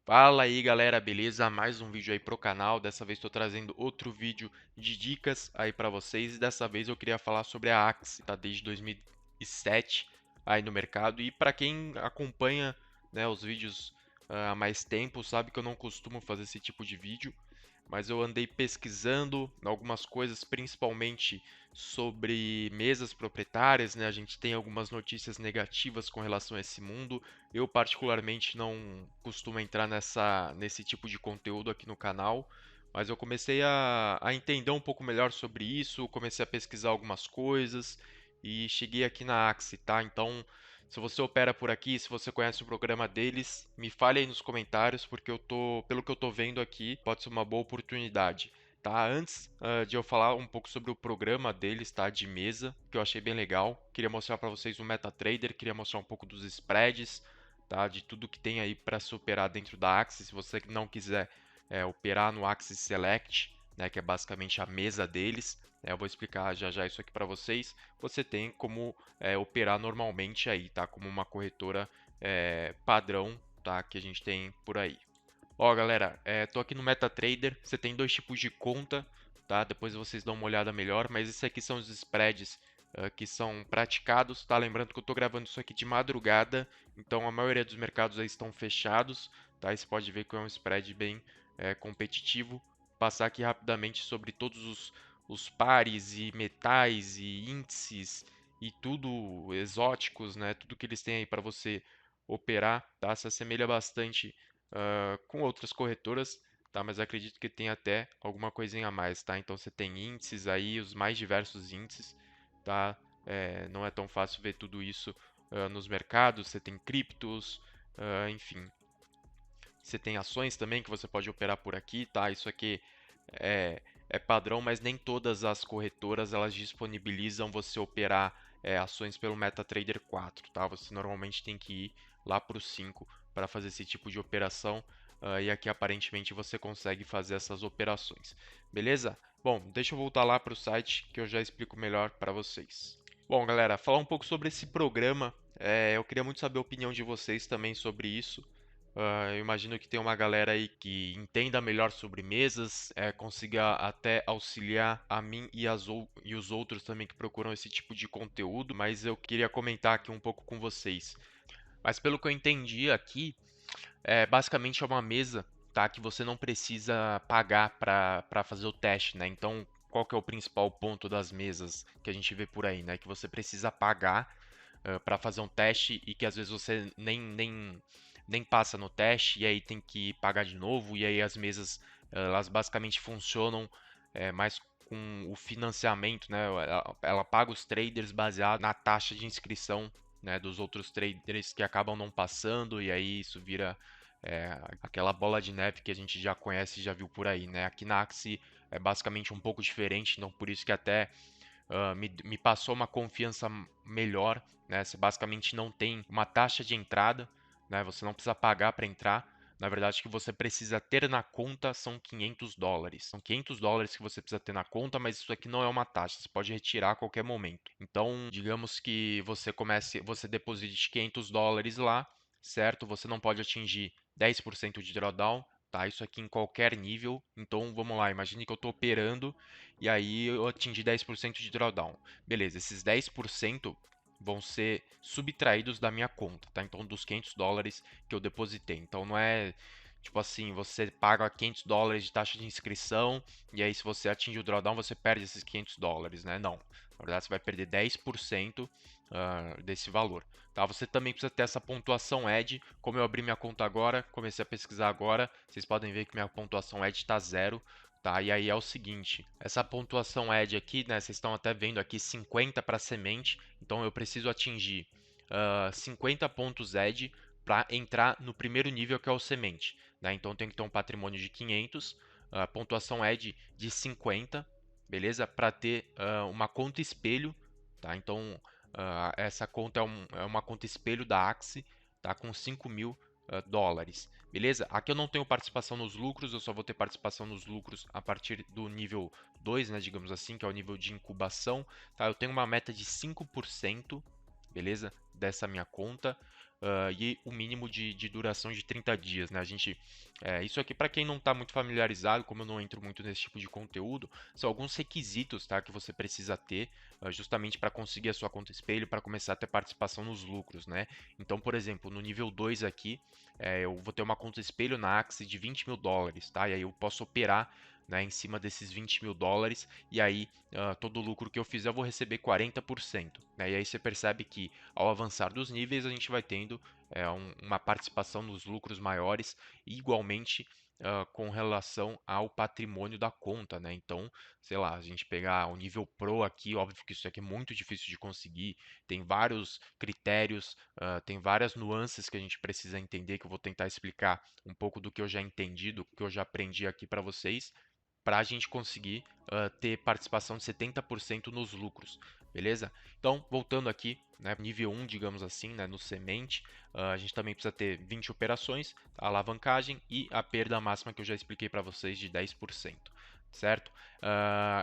Fala aí galera, beleza? Mais um vídeo aí pro canal. Dessa vez estou trazendo outro vídeo de dicas aí para vocês. E dessa vez eu queria falar sobre a Axie, tá desde 2007 aí no mercado. E para quem acompanha, né, os vídeos há mais tempo, sabe que eu não costumo fazer esse tipo de vídeo, mas eu andei pesquisando algumas coisas, principalmente sobre mesas proprietárias, né? A gente tem algumas notícias negativas com relação a esse mundo. Eu particularmente não costumo entrar nesse tipo de conteúdo aqui no canal, mas eu comecei a entender um pouco melhor sobre isso, comecei a pesquisar algumas coisas e cheguei aqui na Axie, tá? Então, se você opera por aqui, se você conhece o programa deles, me fale aí nos comentários, porque pelo que eu tô vendo aqui, pode ser uma boa oportunidade. Tá, antes de eu falar um pouco sobre o programa deles, tá, de mesa, que eu achei bem legal, queria mostrar para vocês o MetaTrader, queria mostrar um pouco dos spreads, tá, de tudo que tem aí para se operar dentro da Axie. Se você não quiser operar no Axie Select, né, que é basicamente a mesa deles, eu vou explicar já já isso aqui para vocês. Você tem como operar normalmente aí, tá, como uma corretora padrão, tá, que a gente tem por aí. Ó, galera, tô aqui no MetaTrader. Você tem dois tipos de conta, tá? Depois vocês dão uma olhada melhor, mas esses aqui são os spreads que são praticados, tá? Lembrando que eu tô gravando isso aqui de madrugada, então a maioria dos mercados aí estão fechados, tá? E você pode ver que é um spread bem competitivo. Passar aqui rapidamente sobre todos os pares e metais e índices e tudo exóticos, né? Tudo que eles têm aí para você operar, tá? Se assemelha bastante com outras corretoras, tá? Mas acredito que tem até alguma coisinha a mais, tá? Então você tem índices aí, os mais diversos índices, tá? Não é tão fácil ver tudo isso nos mercados. Você tem criptos, enfim. Você tem ações também que você pode operar por aqui, tá? Isso aqui é padrão, mas nem todas as corretoras elas disponibilizam você operar ações pelo MetaTrader 4, tá? Você normalmente tem que ir lá para o 5 para fazer esse tipo de operação. E aqui aparentemente você consegue fazer essas operações, beleza? Bom, deixa eu voltar lá para o site que eu já explico melhor para vocês. Bom, galera, falar um pouco sobre esse programa. Eu queria muito saber a opinião de vocês também sobre isso. Eu imagino que tem uma galera aí que entenda melhor sobre mesas, consiga até auxiliar a mim e os outros também que procuram esse tipo de conteúdo, mas eu queria comentar aqui um pouco com vocês. Mas pelo que eu entendi aqui, basicamente é uma mesa, tá, que você não precisa pagar para fazer o teste, né? Então, qual que é o principal ponto das mesas que a gente vê por aí, né? Que você precisa pagar para fazer um teste e que às vezes você nem passa no teste e aí tem que pagar de novo. E aí as mesas elas basicamente funcionam mais com o financiamento, né? Ela paga os traders baseado na taxa de inscrição, né, dos outros traders que acabam não passando, e aí isso vira aquela bola de neve que a gente já conhece e já viu por aí, né? Aqui na Axie é basicamente um pouco diferente, então por isso que até me passou uma confiança melhor, né? Você basicamente não tem uma taxa de entrada, né? Você não precisa pagar para entrar. Na verdade, o que você precisa ter na conta são 500 dólares. São 500 dólares que você precisa ter na conta, mas isso aqui não é uma taxa, você pode retirar a qualquer momento. Então, digamos que você deposite 500 dólares lá, certo? Você não pode atingir 10% de drawdown, tá? Isso aqui em qualquer nível. Então, vamos lá, imagine que eu estou operando e aí eu atingi 10% de drawdown. Beleza, esses 10% vão ser subtraídos da minha conta, tá? Então, dos 500 dólares que eu depositei. Então, não é tipo assim, você paga 500 dólares de taxa de inscrição e aí se você atinge o drawdown, você perde esses 500 dólares, né? Não. Na verdade, você vai perder 10% desse valor. Tá? Você também precisa ter essa pontuação ED. Como eu abri minha conta agora, comecei a pesquisar agora, vocês podem ver que minha pontuação ED está zero. Tá, e aí é o seguinte, essa pontuação ED aqui, né, vocês estão até vendo aqui 50 para semente, então eu preciso atingir 50 pontos ED para entrar no primeiro nível que é o semente, né? Então tem que ter um patrimônio de 500, pontuação ED de 50, beleza? Para ter uma conta espelho, tá? Então essa conta é uma conta espelho da Axie, tá? Com 5.000 dólares. Beleza? Aqui eu não tenho participação nos lucros, eu só vou ter participação nos lucros a partir do nível 2, né, digamos assim, que é o nível de incubação. Tá? Eu tenho uma meta de 5%, beleza? Dessa minha conta. e o mínimo de duração de 30 dias, né? Isso aqui, para quem não está muito familiarizado, como eu não entro muito nesse tipo de conteúdo, são alguns requisitos, tá, que você precisa ter justamente para conseguir a sua conta espelho, para começar a ter participação nos lucros, né? Então, por exemplo, no nível 2 aqui, eu vou ter uma conta espelho na Axie de US$ 20.000, tá? E aí eu posso operar, né, em cima desses US$ 20.000 e aí todo o lucro que eu fizer eu vou receber 40%, né? E aí você percebe que ao avançar dos níveis a gente vai tendo uma participação nos lucros maiores, igualmente com relação ao patrimônio da conta, né? Então, sei lá, a gente pegar o nível Pro aqui, óbvio que isso aqui é muito difícil de conseguir, tem vários critérios, tem várias nuances que a gente precisa entender, que eu vou tentar explicar um pouco do que eu já entendi, do que eu já aprendi aqui para vocês, para a gente conseguir ter participação de 70% nos lucros, beleza? Então, voltando aqui, né, nível 1, digamos assim, né, no semente, a gente também precisa ter 20 operações, a alavancagem e a perda máxima que eu já expliquei para vocês de 10%, certo?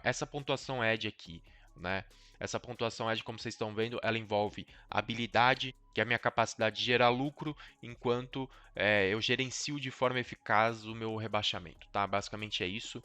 Essa pontuação ED aqui, né? Essa pontuação ED, como vocês estão vendo, ela envolve habilidade, que é a minha capacidade de gerar lucro, enquanto eu gerencio de forma eficaz o meu rebaixamento, tá? Basicamente é isso.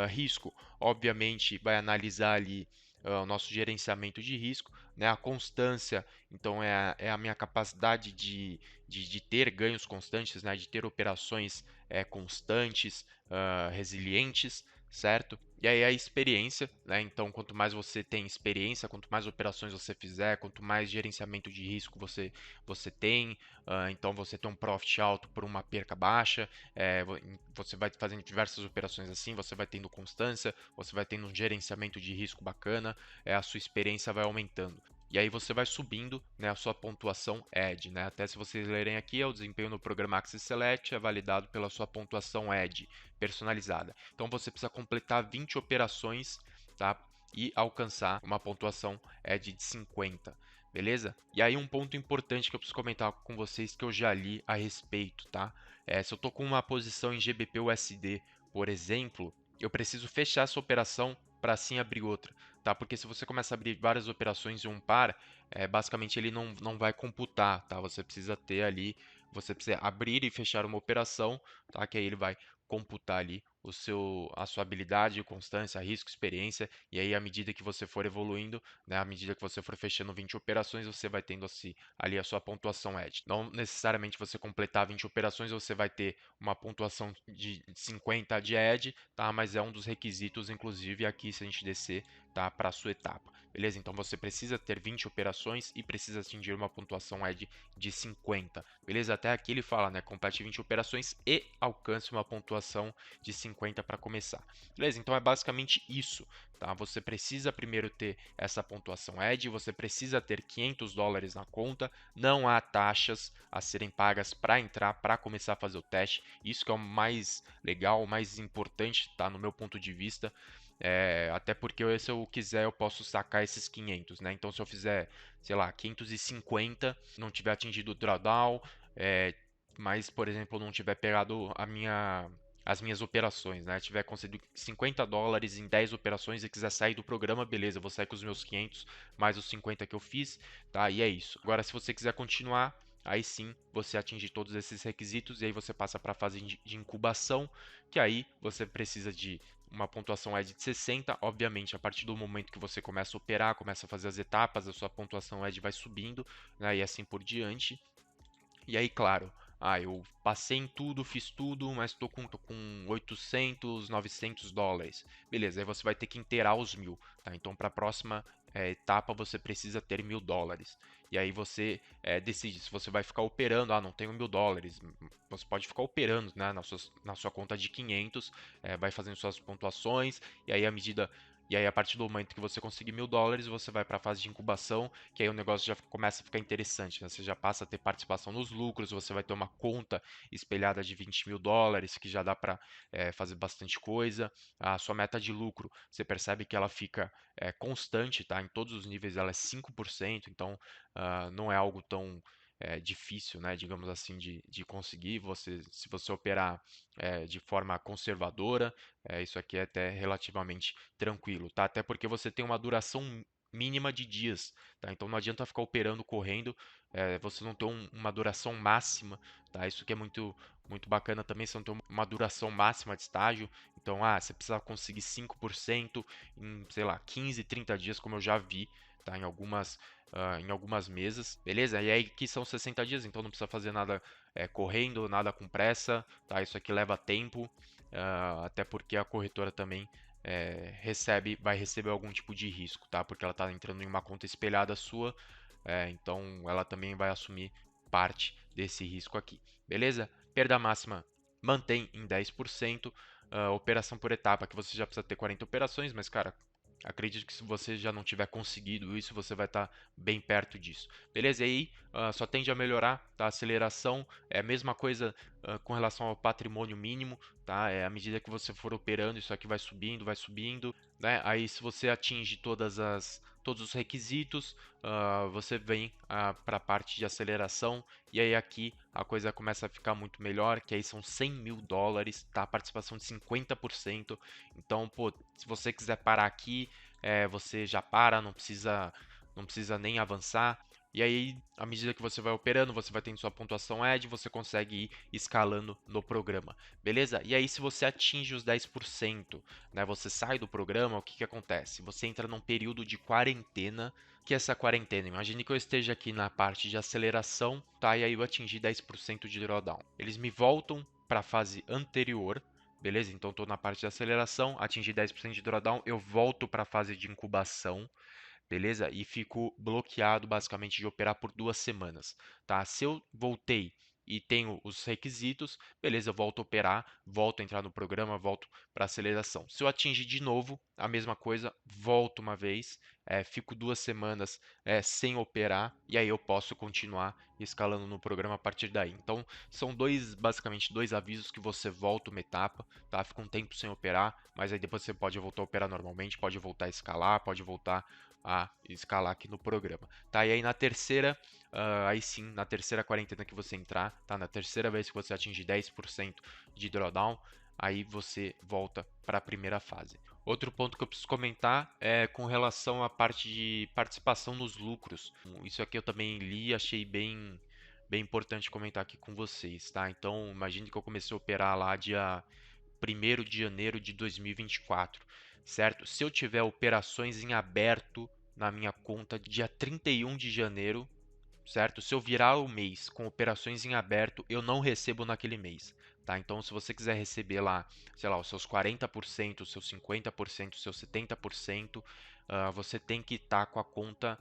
Risco, obviamente, vai analisar ali o nosso gerenciamento de risco, né? A constância, então, é a minha capacidade de ter ganhos constantes, né? De ter operações constantes, resilientes, certo? E aí a experiência, né? Então, quanto mais você tem experiência, quanto mais operações você fizer, quanto mais gerenciamento de risco você tem, então você tem um profit alto por uma perca baixa, você vai fazendo diversas operações assim, você vai tendo constância, você vai tendo um gerenciamento de risco bacana, a sua experiência vai aumentando. E aí você vai subindo, né, a sua pontuação ED, né? Até se vocês lerem aqui, o desempenho no programa Axis Select é validado pela sua pontuação ED personalizada. Então você precisa completar 20 operações, tá? E alcançar uma pontuação ED de 50. Beleza? E aí um ponto importante que eu preciso comentar com vocês que eu já li a respeito, tá? Se eu estou com uma posição em GBP USD, por exemplo, eu preciso fechar essa operação para assim abrir outra, tá? Porque se você começa a abrir várias operações em um par, basicamente ele não vai computar, tá? Você precisa abrir e fechar uma operação, tá? Que aí ele vai computar ali a sua habilidade, constância, risco, experiência, e aí à medida que você for evoluindo, né, à medida que você for fechando 20 operações, você vai tendo assim, ali a sua pontuação ED. Não necessariamente você completar 20 operações, você vai ter uma pontuação de 50 de ED, tá? Mas é um dos requisitos, inclusive aqui se a gente descer, tá, para a sua etapa. Beleza? Então você precisa ter 20 operações e precisa atingir uma pontuação ED de 50. Beleza? Até aqui ele fala, né? Complete 20 operações e alcance uma pontuação de 50 para começar. Beleza? Então é basicamente isso, tá? Você precisa primeiro ter essa pontuação ED, você precisa ter US$ 500 na conta, não há taxas a serem pagas para entrar, para começar a fazer o teste. Isso que é o mais legal, o mais importante, tá? No meu ponto de vista. Até porque se eu quiser eu posso sacar esses 500, né? Então se eu fizer, sei lá, 550, não tiver atingido o drawdown, mas por exemplo não tiver pegado as minhas operações, né? Tiver concedido US$ 50 em 10 operações e quiser sair do programa, beleza, eu vou sair com os meus 500 mais os 50 que eu fiz, tá? E é isso. Agora se você quiser continuar, aí sim você atinge todos esses requisitos e aí você passa para a fase de incubação, que aí você precisa de uma pontuação ED de 60, obviamente, a partir do momento que você começa a operar, começa a fazer as etapas, a sua pontuação ED vai subindo, né, e assim por diante. E aí, claro, eu passei em tudo, fiz tudo, mas tô com 800, US$ 900. Beleza, aí você vai ter que inteirar os 1.000, tá? Então, para a próxima etapa, você precisa ter US$ 1.000. E aí você decide se você vai ficar operando, não tenho US$ 1.000. Você pode ficar operando, né, na sua conta de 500, vai fazendo suas pontuações, e aí a partir do momento que você conseguir US$ 1.000, você vai para a fase de incubação, que aí o negócio já começa a ficar interessante, né? Você já passa a ter participação nos lucros, você vai ter uma conta espelhada de US$ 20.000, que já dá para fazer bastante coisa. A sua meta de lucro, você percebe que ela fica constante, tá? Em todos os níveis ela é 5%, então não é algo tão difícil, né, digamos assim, de conseguir. Se você operar de forma conservadora, isso aqui é até relativamente tranquilo, tá? Até porque você tem uma duração mínima de dias, tá? Então não adianta ficar operando correndo, você não ter uma duração máxima, tá? Isso que é muito bacana também, você não ter uma duração máxima de estágio. Então, você precisa conseguir 5% em, sei lá, 15, 30 dias, como eu já vi, tá? Em algumas mesas, beleza? E aí que são 60 dias, então não precisa fazer nada correndo, nada com pressa, tá? Isso aqui leva tempo, até porque a corretora também vai receber algum tipo de risco, tá? Porque ela está entrando em uma conta espelhada sua, então ela também vai assumir parte desse risco aqui, beleza? Perda máxima mantém em 10%, operação por etapa, que você já precisa ter 40 operações, mas cara, acredito que se você já não tiver conseguido isso, você vai estar bem perto disso. Beleza? E aí, só tende a melhorar, tá? A aceleração é a mesma coisa com relação ao patrimônio mínimo, tá? À medida que você for operando, isso aqui vai subindo, né? Aí, se você atinge todos os requisitos, você vem para a parte de aceleração, e aí aqui a coisa começa a ficar muito melhor, que aí são $100.000, tá? Participação de 50%. Então, pô, se você quiser parar aqui, você já para, não precisa nem avançar. E aí, à medida que você vai operando, você vai tendo sua pontuação ED, você consegue ir escalando no programa, beleza? E aí, se você atinge os 10%, né, você sai do programa, o que que acontece? Você entra num período de quarentena. O que é essa quarentena? Imagine que eu esteja aqui na parte de aceleração, tá? E aí eu atingi 10% de drawdown. Eles me voltam para a fase anterior, beleza? Então estou na parte de aceleração, atingi 10% de drawdown, eu volto para a fase de incubação, beleza? E fico bloqueado basicamente de operar por 2 semanas, tá? Se eu voltei e tenho os requisitos, beleza, eu volto a operar, volto a entrar no programa, volto para aceleração. Se eu atingir de novo, a mesma coisa, volto uma vez, fico 2 semanas sem operar e aí eu posso continuar escalando no programa a partir daí. Então, são basicamente dois avisos que você volta uma etapa, tá? Fica um tempo sem operar, mas aí depois você pode voltar a operar normalmente, pode voltar a escalar, pode voltar a escalar aqui no programa, tá? E aí na terceira, aí sim, na terceira quarentena que você entrar, tá? Na terceira vez que você atingir 10% de drawdown, aí você volta para a primeira fase. Outro ponto que eu preciso comentar é com relação à parte de participação nos lucros. Isso aqui eu também li e achei bem importante comentar aqui com vocês, tá? Então, imagine que eu comecei a operar lá dia 1º de janeiro de 2024, certo? Se eu tiver operações em aberto na minha conta dia 31 de janeiro, certo? Se eu virar o mês com operações em aberto, eu não recebo naquele mês, tá? Então, se você quiser receber lá, sei lá, os seus 40%, os seus 50%, os seus 70%, você tem que estar com a conta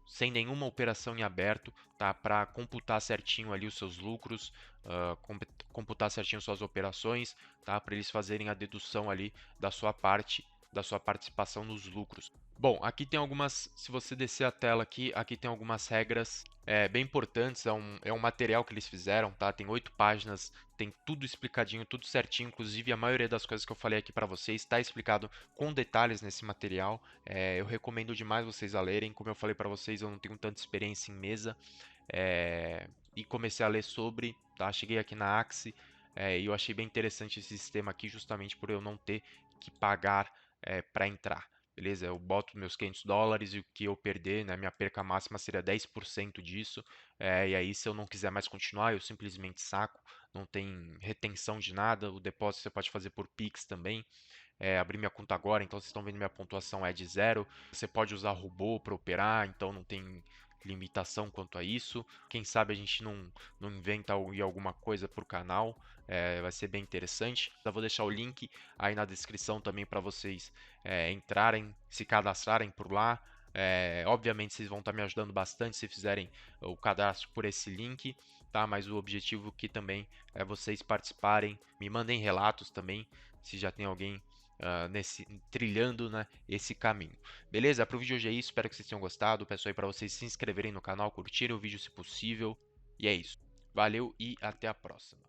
sem nenhuma operação em aberto, tá? Para computar certinho ali os seus lucros, computar certinho suas operações, tá? Para eles fazerem a dedução ali da sua parte, da sua participação nos lucros. Bom, aqui tem algumas, se você descer a tela aqui tem algumas regras bem importantes, é um material que eles fizeram, tá? Tem 8 páginas, tem tudo explicadinho, tudo certinho, inclusive a maioria das coisas que eu falei aqui para vocês está explicado com detalhes nesse material. Eu recomendo demais vocês a lerem, como eu falei para vocês, eu não tenho tanta experiência em mesa, e comecei a ler sobre, tá? Cheguei aqui na Axie, e eu achei bem interessante esse sistema aqui, justamente por eu não ter que pagar para entrar. Beleza? Eu boto meus $500 e o que eu perder, né, minha perca máxima seria 10% disso. E aí, se eu não quiser mais continuar, eu simplesmente saco. Não tem retenção de nada. O depósito você pode fazer por Pix também. Abrir minha conta agora, então vocês estão vendo minha pontuação é de 0. Você pode usar robô para operar, então não tem limitação quanto a isso. Quem sabe a gente não inventa alguma coisa para o canal, vai ser bem interessante. Eu vou deixar o link aí na descrição também para vocês entrarem, se cadastrarem por lá. Obviamente vocês vão estar me ajudando bastante se fizerem o cadastro por esse link, tá? Mas o objetivo aqui também é vocês participarem, me mandem relatos também, se já tem alguém trilhando, né, esse caminho. Beleza? Para o vídeo hoje é isso, espero que vocês tenham gostado. Peço aí para vocês se inscreverem no canal, curtirem o vídeo se possível. E é isso. Valeu e até a próxima.